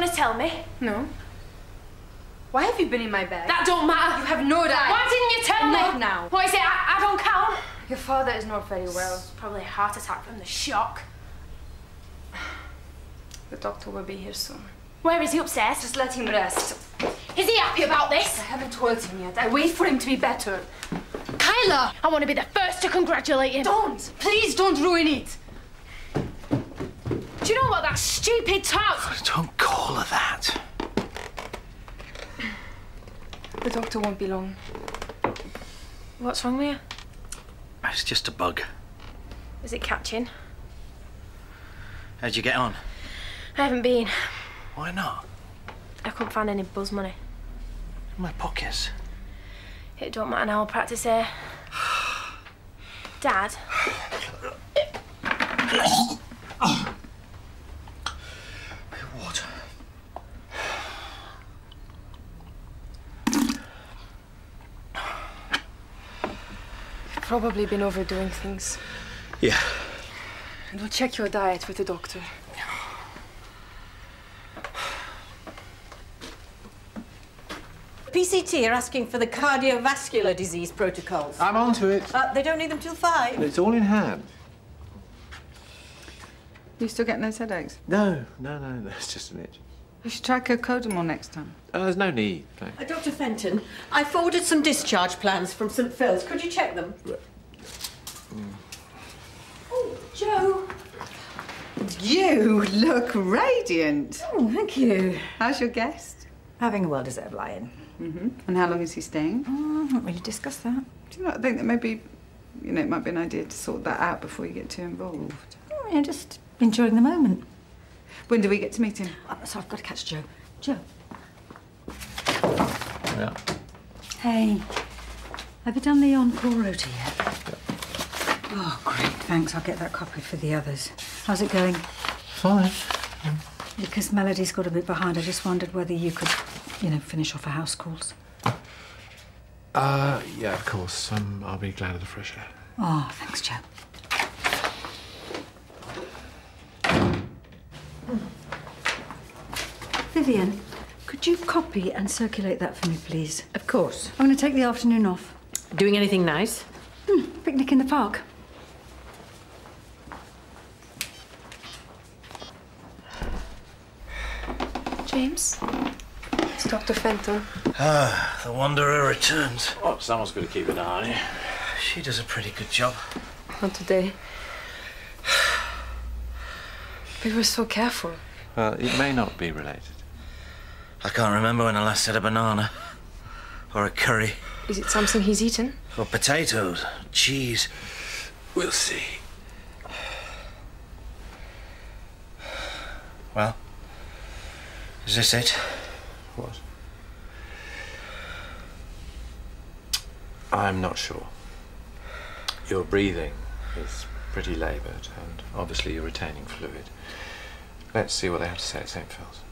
to tell me? No. Why have you been in my bag? That don't matter. You have no right. Why didn't you tell me? Not now. What is it? I don't count. Your father is not very well. It's probably a heart attack from the shock. The doctor will be here soon. Where is he? Upstairs? Just let him rest. Is he happy about this? I haven't told him yet. I wait for him to be better. Kyla! I want to be the first to congratulate him. Don't! Please don't ruin it. Do you know what that stupid talk? Don't call her that. The doctor won't be long. What's wrong with you? It's just a bug. Is it catching? How'd you get on? I haven't been. Why not? I couldn't find any buzz money. In my pockets. It don't matter now, I'll practice here. Dad? Water. You've probably been overdoing things. Yeah. And we'll check your diet with the doctor. PCT are asking for the cardiovascular disease protocols. I'm on to it. They don't need them till 5. It's all in hand. You still getting those headaches? No, that's just an itch. You should try cocodamol next time. There's no need. Thanks. Dr. Fenton, I forwarded some discharge plans from St Phil's. Could you check them? Oh, Joe. You look radiant. Oh, thank you. How's your guest? Having a well-deserved lie-in. And how long is he staying? Haven't really discussed that. Do you not think that maybe, it might be an idea to sort that out before you get too involved? Oh, yeah, just enjoying the moment. When do we get to meet him? So I've got to catch Joe. Joe. Yeah. Hey, have you done the on-call rota yet? Yeah. Oh, great, thanks. I'll get that copy for the others. How's it going? Fine. Because Melody's got a bit behind, I just wondered whether you could, finish off her house calls. Yeah, of course. I'll be glad of the fresh air. Oh, thanks, Joe. Vivian, could you copy and circulate that for me, please? Of course. I'm going to take the afternoon off. Doing anything nice? Picnic in the park. James? It's Dr. Fenton. Ah, the Wanderer returns. Oh, someone's got to keep an eye. She does a pretty good job. Not today. We were so careful. Well, it may not be related. I can't remember when I last had a banana. Or a curry. Is it something he's eaten? Or potatoes. Cheese. We'll see. Well, is this it? What? I'm not sure. Your breathing is pretty laboured, and obviously you're retaining fluid. Let's see what they have to say at St Phil's.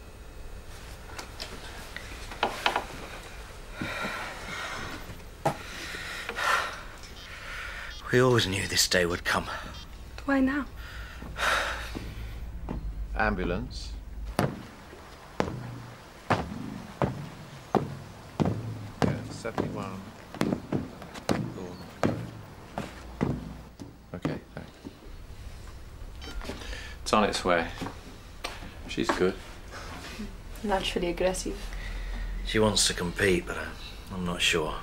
We always knew this day would come. Why now? Ambulance. Yeah, 71. Okay, thanks. It's on its way. She's good. Naturally aggressive. She wants to compete, but I'm not sure.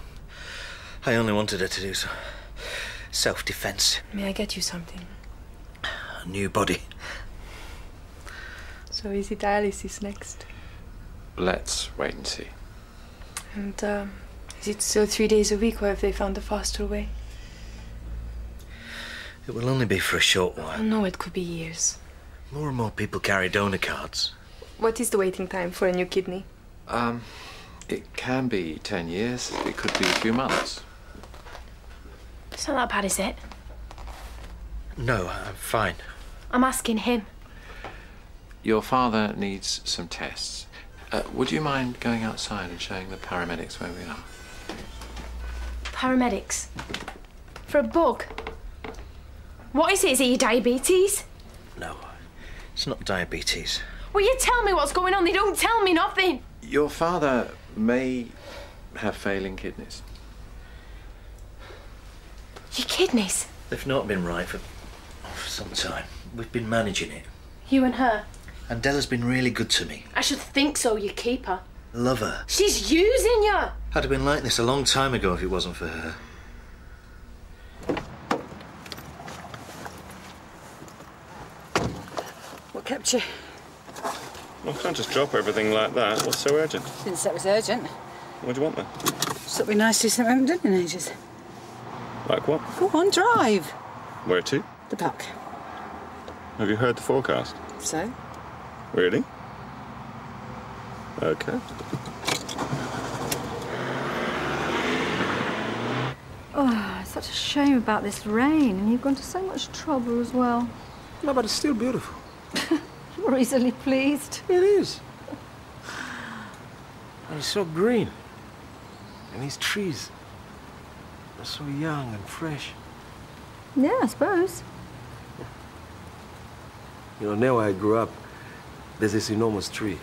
I only wanted her to do so. Self-defense. May I get you something? A new body. So is it dialysis next? Let's wait and see. And is it still 3 days a week, or have they found a faster way? It will only be for a short while. Oh, no, it could be years. More and more people carry donor cards. What is the waiting time for a new kidney? It can be 10 years. It could be a few months. It's not that bad, is it? No, I'm fine. I'm asking him. Your father needs some tests. Would you mind going outside and showing the paramedics where we are? Paramedics? For a bug? What is it? Is it your diabetes? No, it's not diabetes. Will you tell me what's going on? They don't tell me nothing. Your father may have failing kidneys. Your kidneys? They've not been right for some time. We've been managing it. You and her? And Della's been really good to me. I should think so, you keep her. Love her. She's using you! I'd have been like this a long time ago if it wasn't for her. What kept you? Well, I can't just drop everything like that. What's so urgent? Didn't say it was urgent. What do you want then? Just thought it'd be nice to do something I haven't done in ages. Like what? Go on, drive. Where to? The park. Have you heard the forecast? So? Really? Okay. Oh, it's such a shame about this rain, and you've gone to so much trouble as well. No, but it's still beautiful. You're easily pleased. It is. And it's so green. And these trees are so young and fresh. Yeah, I suppose. You know, near where I grew up, there's this enormous tree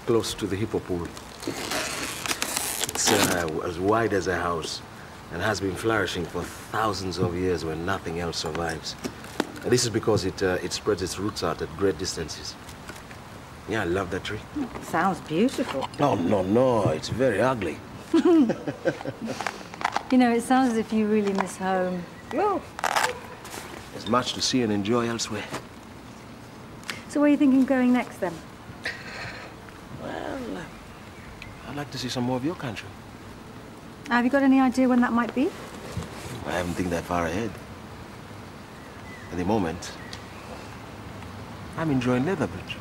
close to the hippo pool. It's as wide as a house and has been flourishing for thousands of years when nothing else survives. And this is because it spreads its roots out at great distances. Yeah, I love that tree. Sounds beautiful. No, no, no, it's very ugly. You know, it sounds as if you really miss home. Well, there's much to see and enjoy elsewhere. So where are you thinking of going next, then? Well, I'd like to see some more of your country. Have you got any idea when that might be? I haven't think that far ahead. At the moment, I'm enjoying Leatherbridge.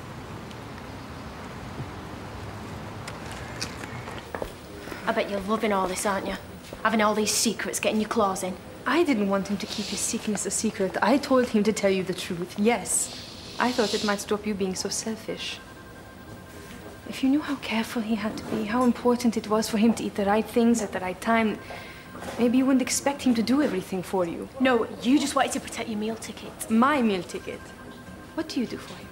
I bet you're loving all this, aren't you? Having all these secrets, getting your claws in. I didn't want him to keep his sickness a secret. I told him to tell you the truth, yes. I thought it might stop you being so selfish. If you knew how careful he had to be, how important it was for him to eat the right things at the right time, maybe you wouldn't expect him to do everything for you. No, you just wanted to protect your meal ticket. My meal ticket. What do you do for him?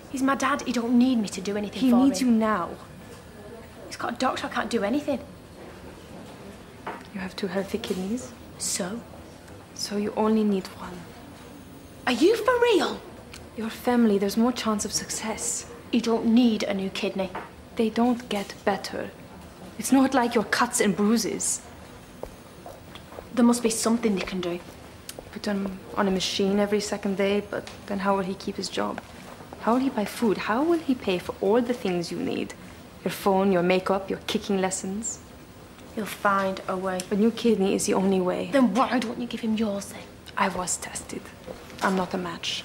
He's my dad. He don't need me to do anything He for him. needs you now. He's got a doctor. I can't do anything. You have 2 healthy kidneys, So? so you only need 1. Are you for real? Your family, there's more chance of success. You don't need a new kidney. They don't get better. It's not like your cuts and bruises. There must be something they can do. Put him on a machine every second day, but then how will he keep his job? How will he buy food? How will he pay for all the things you need? Your phone, your makeup, your kicking lessons? He'll find a way. A new kidney is the only way. Then why don't you give him yours then? I was tested. I'm not a match.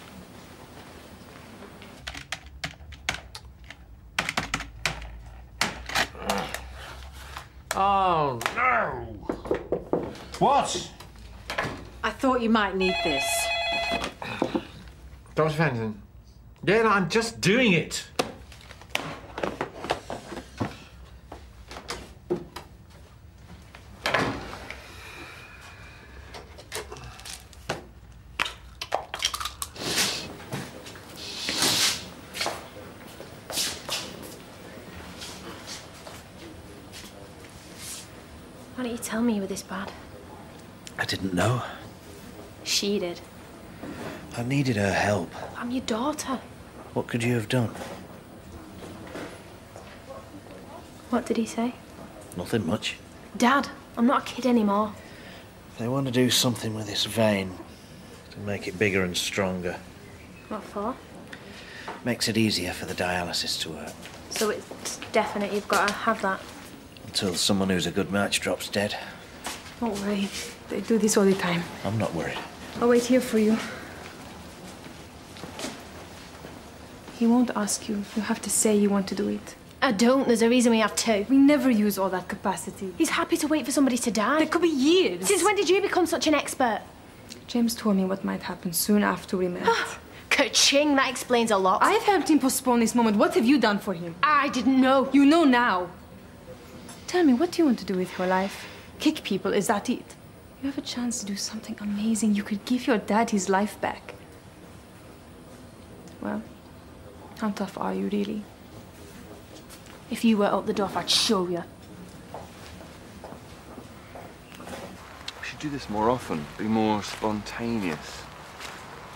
Oh, no! What? I thought you might need this. Dr. Fenton. Yeah, no, I'm just doing it. Why didn't you tell me you were this bad? I didn't know. She did. I needed her help. I'm your daughter. What could you have done? What did he say? Nothing much. Dad, I'm not a kid anymore. They want to do something with this vein to make it bigger and stronger. What for? Makes it easier for the dialysis to work. So it's definite you've got to have that. Until someone who's a good match drops dead. Don't worry. They do this all the time. I'm not worried. I'll wait here for you. He won't ask you. You have to say you want to do it. I don't. There's a reason we have two. We never use all that capacity. He's happy to wait for somebody to die. That could be years. Since when did you become such an expert? James told me what might happen soon after we met. Ka-ching, that explains a lot. I've helped him postpone this moment. What have you done for him? I didn't know. You know now. Tell me, what do you want to do with your life? Kick people, is that it? You have a chance to do something amazing. You could give your dad his life back. Well, How tough are you, really? If you were up the duff, I'd show you. We should do this more often, be more spontaneous.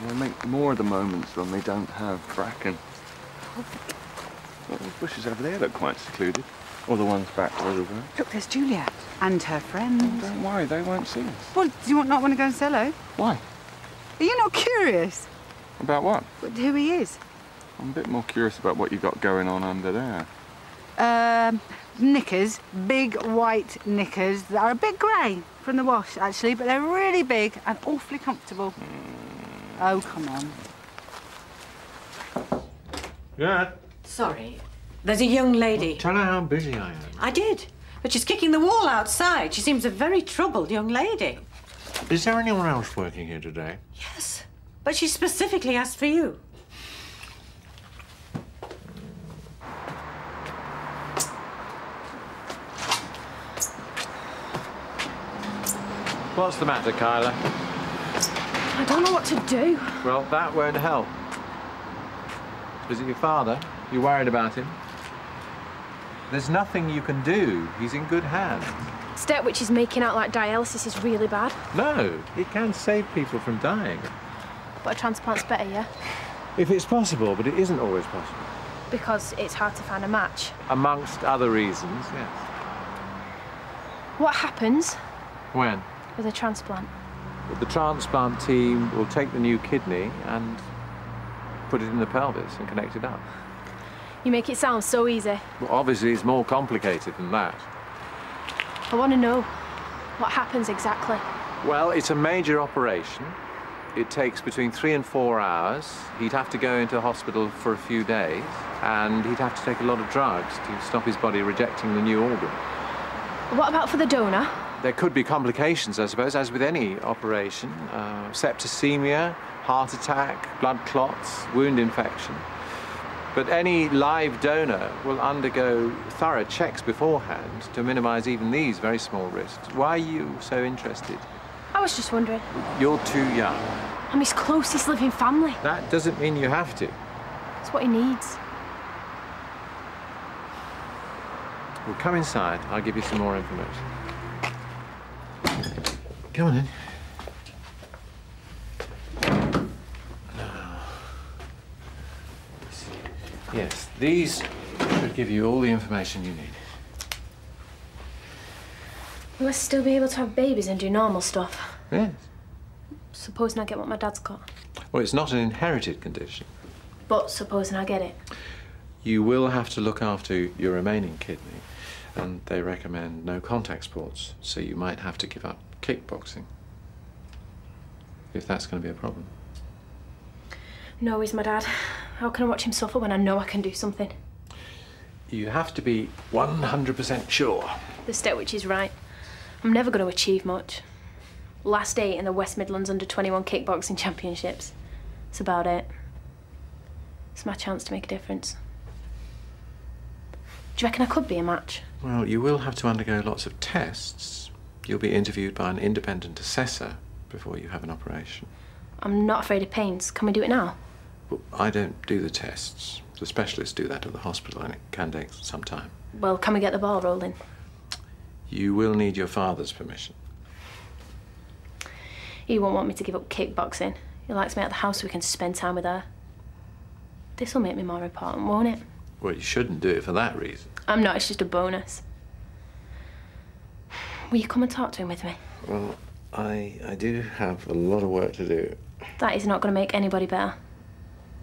You know, make more of the moments when they don't have bracken. Well, those bushes over there look quite secluded. Or the ones back where we were. Look, there's Juliet and her friends. Don't worry, they won't see us. Well, do you not want to go and say hello? Why? Are you not curious? About what? Who he is? I'm a bit more curious about what you've got going on under there. Knickers, big white knickers that are a bit grey from the wash, actually, but they're really big and awfully comfortable. Oh, come on. Yeah. Sorry. There's a young lady. Tell her how busy I am. I did, but she's kicking the wall outside. She seems a very troubled young lady. Is there anyone else working here today? Yes, but she specifically asked for you. What's the matter, Kyla? I don't know what to do. Well, that won't help. Is it your father? You worried about him? There's nothing you can do. He's in good hands. Step which is making out like dialysis is really bad. No, it can save people from dying. But a transplant's better, yeah? If it's possible, but it isn't always possible. Because it's hard to find a match. Amongst other reasons, yes. What happens When? with a transplant? The transplant team will take the new kidney and put it in the pelvis and connect it up. You make it sound so easy. Well, obviously, it's more complicated than that. I want to know what happens exactly. Well, it's a major operation. It takes between 3 and 4 hours. He'd have to go into hospital for a few days, and he'd have to take a lot of drugs to stop his body rejecting the new organ. What about for the donor? There could be complications, I suppose, as with any operation. Septicemia, heart attack, blood clots, wound infection. But any live donor will undergo thorough checks beforehand to minimise even these very small risks. Why are you so interested? I was just wondering. You're too young. I'm his closest living family. That doesn't mean you have to. It's what he needs. Well, come inside. I'll give you some more information. Come on in. Now, yes, these should give you all the information you need. Will I still be able to have babies and do normal stuff? Yes. Supposing I get what my dad's got. Well, it's not an inherited condition. But supposing I get it. You will have to look after your remaining kidney, and they recommend no contact sports, so you might have to give up kickboxing, if that's going to be a problem. No, he's my dad. How can I watch him suffer when I know I can do something? You have to be 100% sure. The Stetwich is right. I'm never going to achieve much. Last 8 in the West Midlands under-21 kickboxing championships. That's about it. It's my chance to make a difference. Do you reckon I could be a match? Well, you will have to undergo lots of tests. You'll be interviewed by an independent assessor before you have an operation. I'm not afraid of pains. Can we do it now? Well, I don't do the tests. The specialists do that at the hospital, and it can take some time. Well, can we get the ball rolling? You will need your father's permission. He won't want me to give up kickboxing. He likes me at the house so we can spend time with her. This'll make me more important, won't it? Well, you shouldn't do it for that reason. I'm not, it's just a bonus. Will you come and talk to him with me? Well, I do have a lot of work to do. That is not going to make anybody better.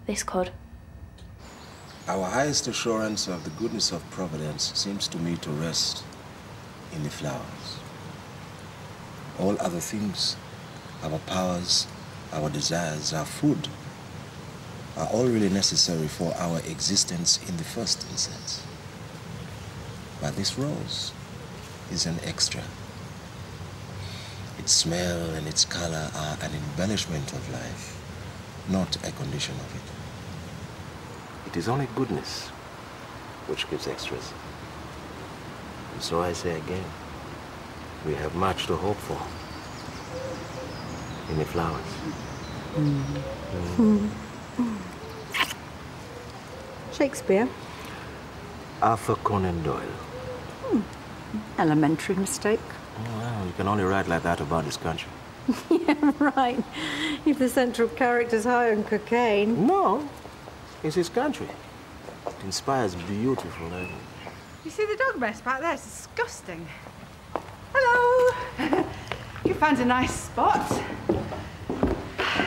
This could. Our highest assurance of the goodness of Providence seems to me to rest in the flowers. All other things, our powers, our desires, our food, are all really necessary for our existence in the first instance. But this rose is an extra. Its smell and its color are an embellishment of life, not a condition of it. It is only goodness which gives extras. And so I say again, we have much to hope for in the flowers. Shakespeare? Arthur Conan Doyle. Elementary mistake. Oh, well, you can only write like that about this country. Yeah, right. If the central character's high on cocaine. No, it's his country. It inspires beautiful language. You see the dog mess back there? It's disgusting. Hello. You found a nice spot.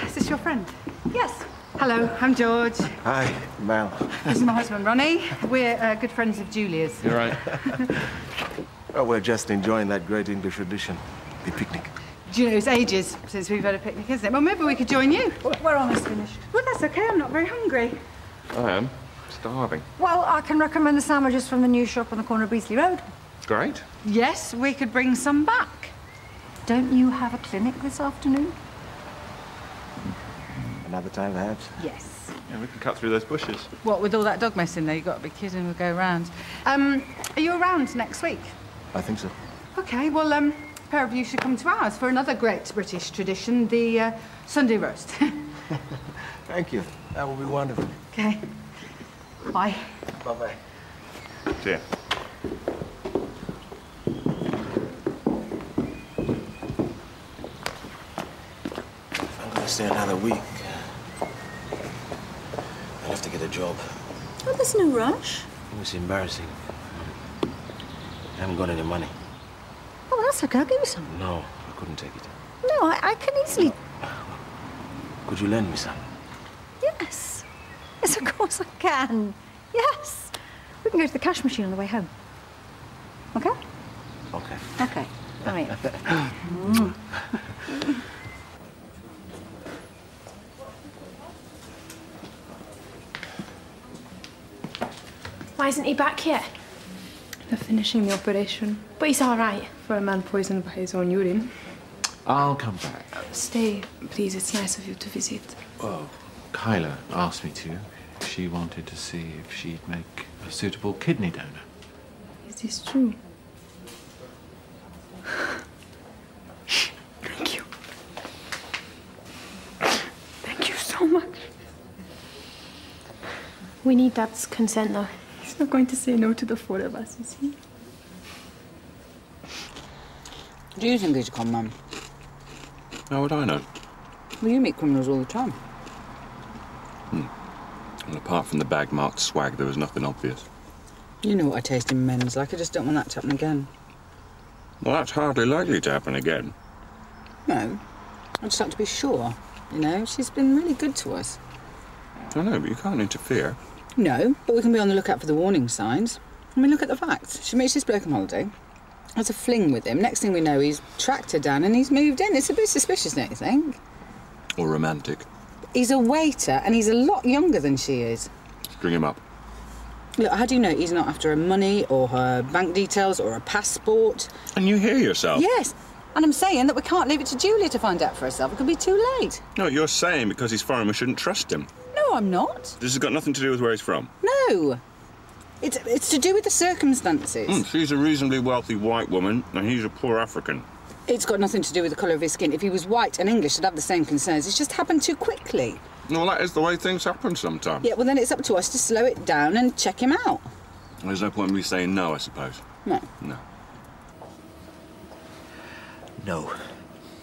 Is this your friend? Yes. Hello, I'm George. Hi, Mel. This is my husband, Ronnie. We're good friends of Julia's. You're right. Well, we're just enjoying that great English tradition, the picnic. Do you know, it's ages since we've had a picnic, isn't it? Well, maybe we could join you. We're almost finished. Well, that's okay. I'm not very hungry. I am. Starving. Well, I can recommend the sandwiches from the new shop on the corner of Beasley Road. Great. Yes, we could bring some back. Don't you have a clinic this afternoon? Another time, perhaps? Yes. Yeah, we can cut through those bushes. What, with all that dog mess in there? You've got to be kidding. We'll go round. Are you around next week? I think so. OK, well, a pair of you should come to ours for another great British tradition, the Sunday roast. Thank you. That will be wonderful. OK. Bye. Bye-bye. See ya. If I'm going to stay another week, I'll have to get a job. Oh, there's no rush. It's embarrassing. I haven't got any money. Oh, well, that's okay. I'll give you some. No, I couldn't take it. No, I can easily... Could you lend me some? Yes. Yes, of course I can. Yes. We can go to the cash machine on the way home. OK? Okay. OK. Come here. Why isn't he back yet? They're finishing the operation. But he's all right. For a man poisoned by his own urine. I'll come back. Stay, please. It's nice of you to visit. Oh, Kyla asked me to. She wanted to see if she'd make a suitable kidney donor. Is this true? Thank you. Thank you so much. We need Dad's consent, though. He's not going to say no to the four of us, is he? Do you think he's a con man? How would I know? Well, you meet criminals all the time. Well, apart from the bag-marked swag, there was nothing obvious. You know what I taste in men's like. I just don't want that to happen again. Well, that's hardly likely to happen again. No. I just like to be sure. You know, she's been really good to us. I know, but you can't interfere. No, but we can be on the lookout for the warning signs. I mean, look at the facts. She meets this bloke on holiday, has a fling with him. Next thing we know, he's tracked her down and he's moved in. It's a bit suspicious, don't you think? Or romantic. He's a waiter and he's a lot younger than she is. String him up. Look, how do you know he's not after her money or her bank details or her passport? And you hear yourself? Yes. And I'm saying that we can't leave it to Julia to find out for herself. It could be too late. No, you're saying because he's foreign we shouldn't trust him. No, I'm not. This has got nothing to do with where he's from. No. It's to do with the circumstances. She's a reasonably wealthy white woman and he's a poor African. It's got nothing to do with the colour of his skin. If he was white and English, I'd have the same concerns. It's just happened too quickly. Well, that is the way things happen sometimes. Yeah, well, then it's up to us to slow it down and check him out. There's no point in me saying no, I suppose. No. No. No.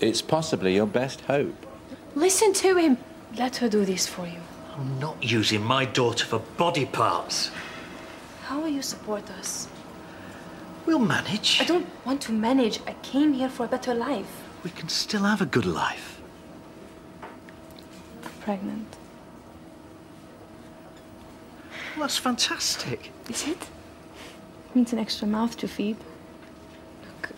It's possibly your best hope. Listen to him. Let her do this for you. I'm not using my daughter for body parts. How will you support us? We'll manage. I don't want to manage. I came here for a better life. We can still have a good life. I'm pregnant. Well, that's fantastic. Is it? It means an extra mouth to feed. Look,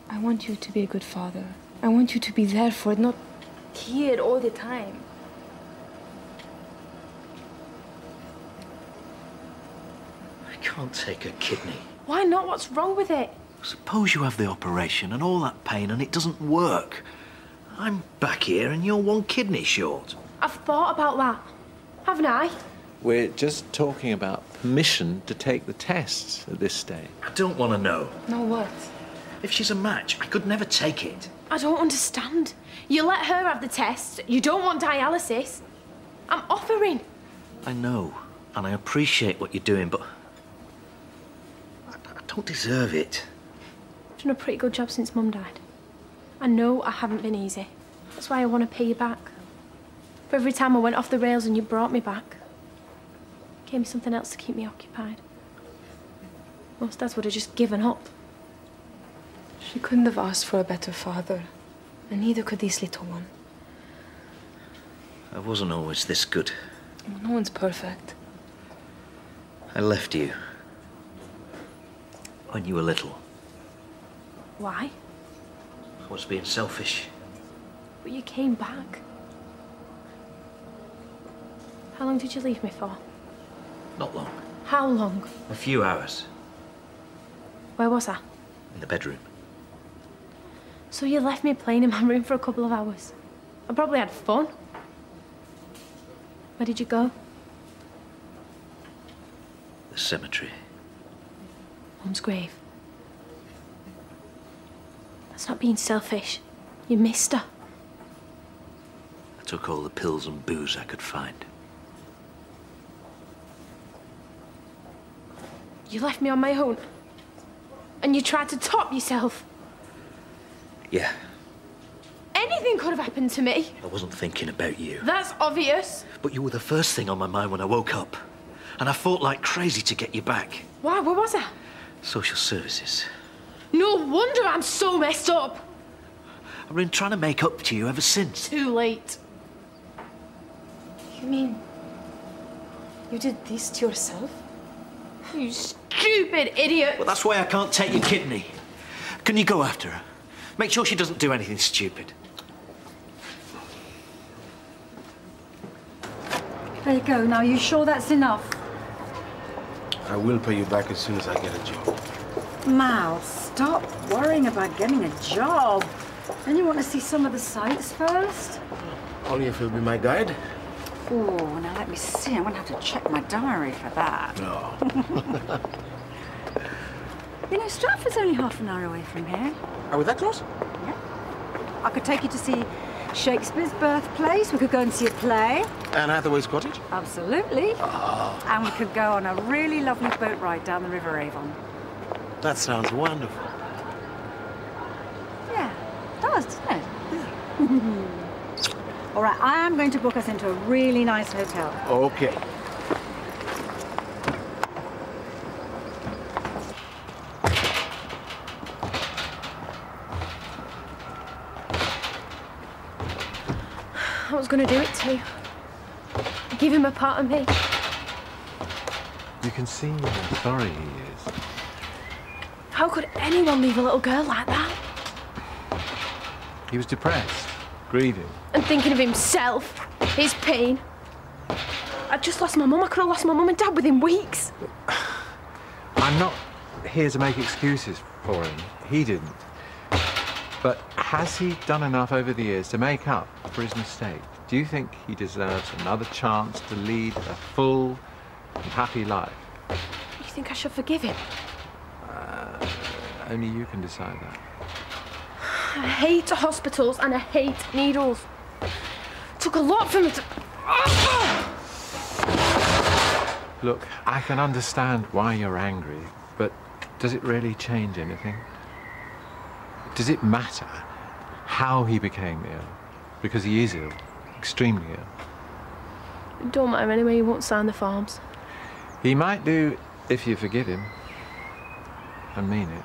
I want you to be a good father. I want you to be there for it, not here all the time. I can't take a kidney. Why not? What's wrong with it? Suppose you have the operation and all that pain and it doesn't work. I'm back here and you're one kidney short. I've thought about that, haven't I? We're just talking about permission to take the tests at this stage. I don't want to know. No, what? If she's a match, I could never take it. I don't understand. You let her have the test. You don't want dialysis. I'm offering. I know. And I appreciate what you're doing, but I don't deserve it. I've done a pretty good job since Mum died. I know I haven't been easy. That's why I want to pay you back. For every time I went off the rails and you brought me back, gave me something else to keep me occupied. Most dads would have just given up. She couldn't have asked for a better father, and neither could this little one. I wasn't always this good. No one's perfect. I left you when you were little. Why? I was being selfish. But you came back. How long did you leave me for? Not long. How long? A few hours. Where was I? In the bedroom. So you left me playing in my room for a couple of hours. I probably had fun. Where did you go? The cemetery. Mum's grave. That's not being selfish. You missed her. I took all the pills and booze I could find. You left me on my own. And you tried to top yourself. Yeah. Anything could have happened to me. I wasn't thinking about you. That's obvious. But you were the first thing on my mind when I woke up. And I fought like crazy to get you back. Why? Where was I? Social services. No wonder I'm so messed up. I've been trying to make up to you ever since. Too late. You mean you did this to yourself? You stupid idiot. Well, that's why I can't take your kidney. Can you go after her? Make sure she doesn't do anything stupid. There you go. Now, you sure that's enough? I will pay you back as soon as I get a job. Mal, stop worrying about getting a job. Don't you want to see some of the sights first? Only if you'll be my guide. Oh, now let me see. I'm going to have to check my diary for that. No. You know, Stratford's only half an hour away from here. Are we that close? Yeah. I could take you to see Shakespeare's birthplace. We could go and see a play. Anne Hathaway's cottage? Absolutely. Oh. And we could go on a really lovely boat ride down the River Avon. That sounds wonderful. Yeah, it does, doesn't it? Yeah. All right, I am going to book us into a really nice hotel. Okay. I was going to do it too. Give him a part of me. You can see how sorry he is. How could anyone leave a little girl like that? He was depressed, grieving. And thinking of himself, his pain. I just lost my mum. I could have lost my mum and dad within weeks. I'm not here to make excuses for him. He didn't. But has he done enough over the years to make up for his mistake? Do you think he deserves another chance to lead a full and happy life? You think I should forgive him? Only you can decide that. I hate hospitals and I hate needles. It took a lot for me to... Look, I can understand why you're angry, but does it really change anything? Does it matter how he became ill? Because he is ill, extremely ill. Don't matter anyway, he won't sign the forms. He might do if you forgive him and mean it.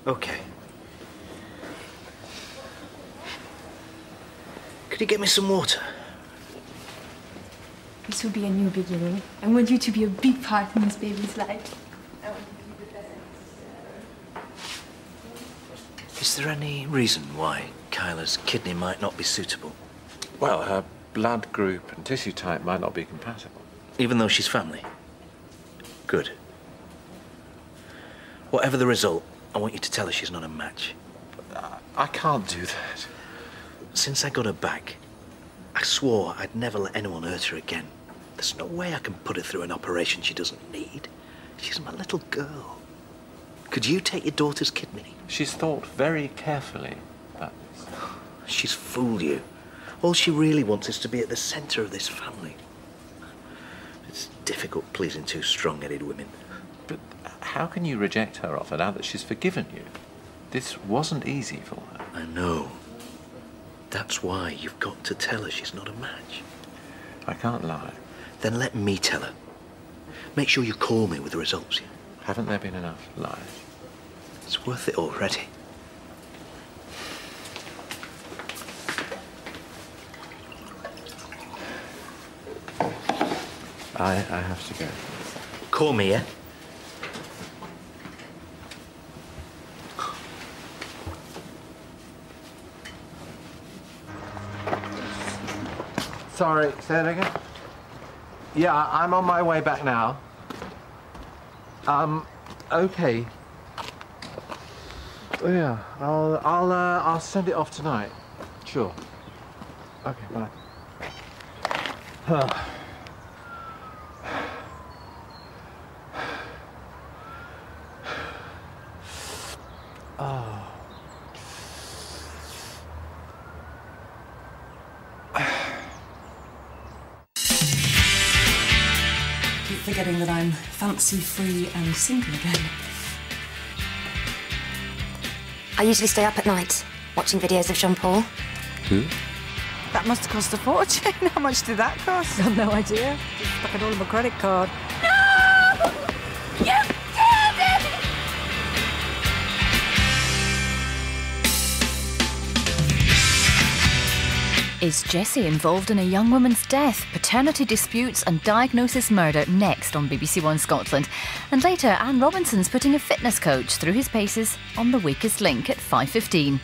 Okay. Could you get me some water? This will be a new beginning. I want you to be a big part in this baby's life. Is there any reason why Kyla's kidney might not be suitable? Well, her blood group and tissue type might not be compatible. Even though she's family? Good. Whatever the result, I want you to tell her she's not a match. I can't do that. Since I got her back, I swore I'd never let anyone hurt her again. There's no way I can put her through an operation she doesn't need. She's my little girl. Could you take your daughter's kidney? She's thought very carefully about this. She's fooled you. All she really wants is to be at the centre of this family. It's difficult pleasing two strong-headed women. But how can you reject her offer now that she's forgiven you? This wasn't easy for her. I know. That's why you've got to tell her she's not a match. I can't lie. Then let me tell her. Make sure you call me with the results. Haven't there been enough lies? It's worth it already. I have to go. Call me, yeah? Sorry, say that again? Yeah, I'm on my way back now. Okay. Oh, yeah, I'll send it off tonight. Sure. Okay, bye. Oh. Keep forgetting that I'm fancy-free and single again. I usually stay up at night, watching videos of Jean-Paul. Who? That must have cost a fortune. How much did that cost? I've no idea. Just stuck it all on my credit card. No! You did it! Is Jessie involved in a young woman's death, paternity disputes and diagnosis murder next on BBC1 Scotland? And later, Anne Robinson's putting a fitness coach through his paces on The Weakest Link at 5:15.